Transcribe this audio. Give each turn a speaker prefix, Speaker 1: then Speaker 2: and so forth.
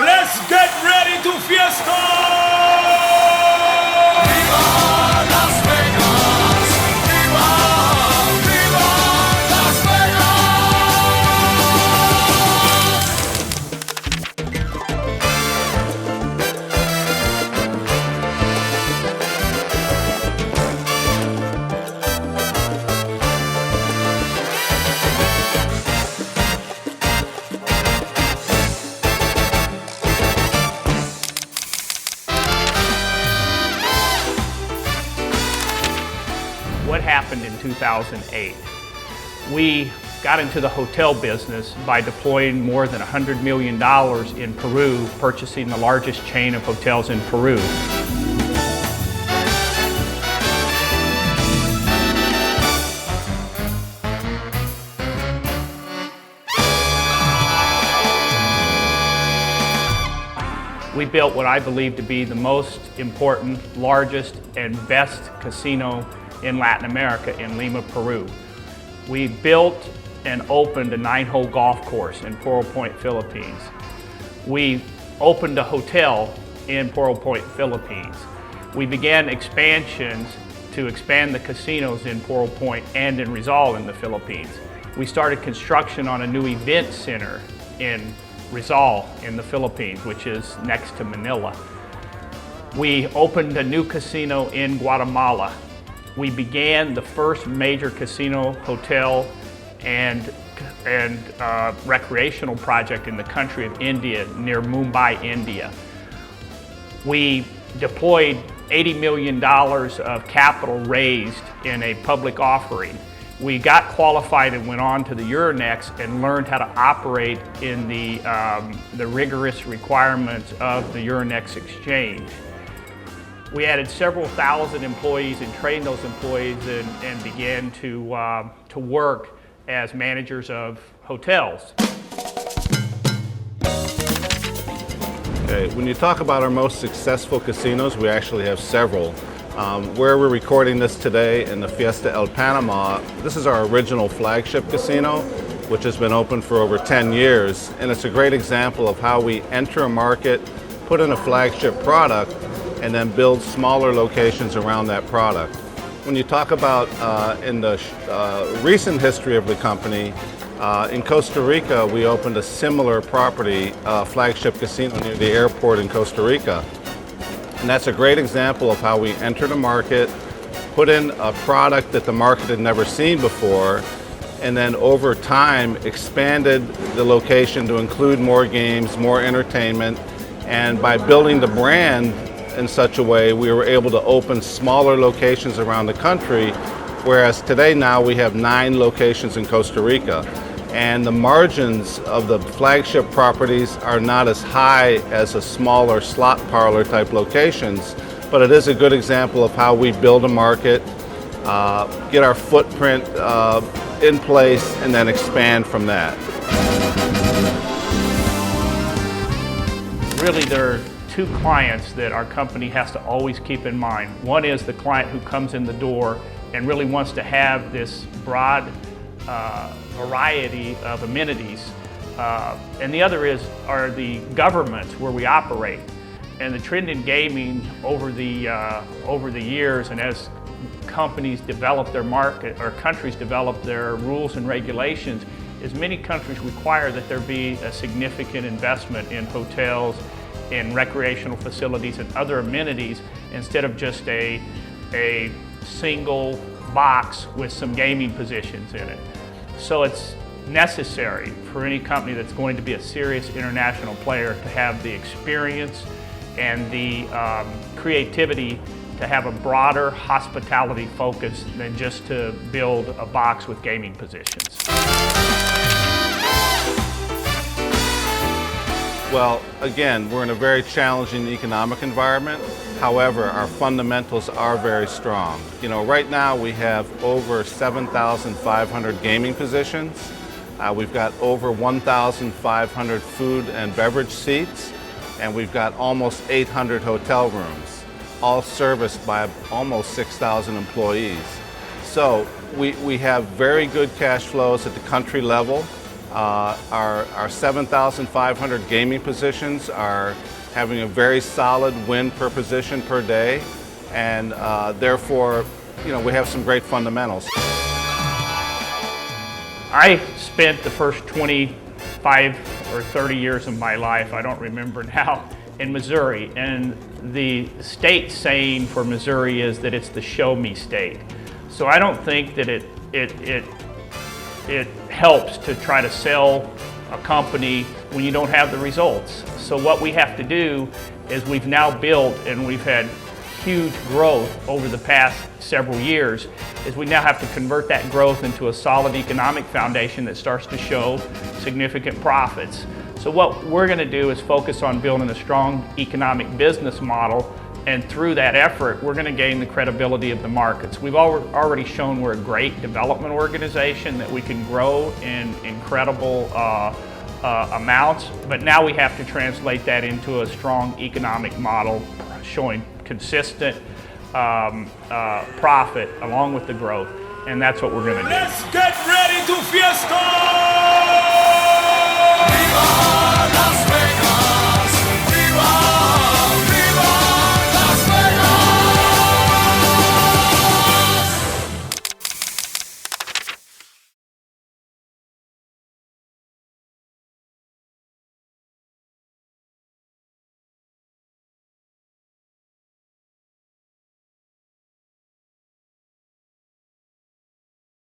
Speaker 1: Let's get ready to fiesta! Viva Las Vegas! Viva! Viva Las What happened in 2008? We got into the hotel business by deploying more than $100 million in Peru, purchasing the largest chain of hotels in Peru. We built what I believe to be the most important, largest, and best casino in Latin America in Lima, Peru. We built and opened a 9-hole golf course in Poro Point, Philippines. We opened a hotel in Poro Point, Philippines. We began expansions to expand the casinos in Poro Point and in Rizal in the Philippines. We started construction on a new event center in Rizal in the Philippines, which is next to Manila. We opened a new casino in Guatemala. We began the first major casino, hotel, and recreational project in the country of India, near Mumbai, India. We deployed $80 million of capital raised in a public offering. We got qualified and went on to the Euronext and learned how to operate in the rigorous requirements of the Euronext exchange. We added several thousand employees and trained those employees and began to work as managers of hotels.
Speaker 2: Okay, when you talk about our most successful casinos, we actually have several. Where we're recording this today in the Fiesta El Panama, this is our original flagship casino, which has been open for over 10 years. And it's a great example of how we enter a market, put in a flagship product, and then build smaller locations around that product. When you talk about in the recent history of the company, in Costa Rica, we opened a similar property, flagship casino near the airport in Costa Rica. And that's a great example of how we entered a market, put in a product that the market had never seen before, and then over time expanded the location to include more games, more entertainment, and by building the brand in such a way, we were able to open smaller locations around the country, whereas today now we have 9 locations in Costa Rica. And the margins of the flagship properties are not as high as a smaller slot parlor type locations, but it is a good example of how we build a market, get our footprint in place, and then expand from that.
Speaker 1: Really, there are 2 clients that our company has to always keep in mind. One is the client who comes in the door and really wants to have this broad variety of amenities, and the other are the governments where we operate. And the trend in gaming over the years, and as companies develop their market or countries develop their rules and regulations, is many countries require that there be a significant investment in hotels, in recreational facilities, and other amenities instead of just a single box with some gaming positions in it. So it's necessary for any company that's going to be a serious international player to have the experience and the creativity to have a broader hospitality focus than just to build a box with gaming positions.
Speaker 2: Well, again, we're in a very challenging economic environment. However, our fundamentals are very strong. You know, right now we have over 7,500 gaming positions. We've got over 1,500 food and beverage seats, and we've got almost 800 hotel rooms, all serviced by almost 6,000 employees. So we have very good cash flows at the country level. Our 7,500 gaming positions are having a very solid win per position per day, and therefore, we have some great fundamentals.
Speaker 1: I spent the first 25 or 30 years of my life, I don't remember now, in Missouri, and the state saying for Missouri is that it's the show me state. So I don't think that it helps to try to sell a company when you don't have the results. So what we have to do is we've now built, and we've had huge growth over the past several years, is we now have to convert that growth into a solid economic foundation that starts to show significant profits. So what we're going to do is focus on building a strong economic business model, and through that effort we're going to gain the credibility of the markets. We've already shown we're a great development organization, that we can grow in incredible amounts, but now we have to translate that into a strong economic model showing consistent profit along with the growth, and that's what we're going to do.
Speaker 3: Let's get ready to Fiesta!